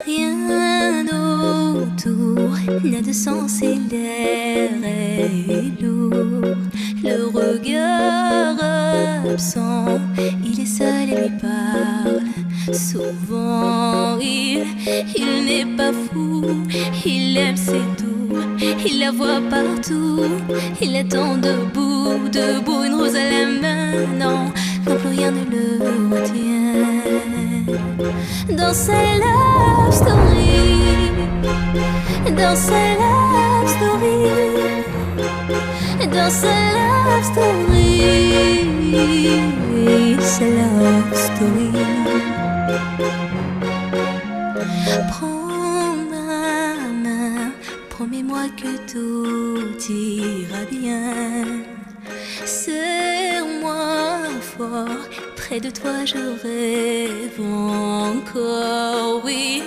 Rien autour n'a de sens et l'air est lourd. Le regard absent, il est seul et lui parle. Souvent il n'est pas fou, il aime c'est tout, il la voit partout, il attend debout, debout, une rose à la main, non, non plus rien ne le retient. Dans sa love story, dans sa love story, dans sa love story, sa love story. Prends ma main, promets-moi que tout ira bien. Serre-moi fort, près de toi je rêve encore, oui.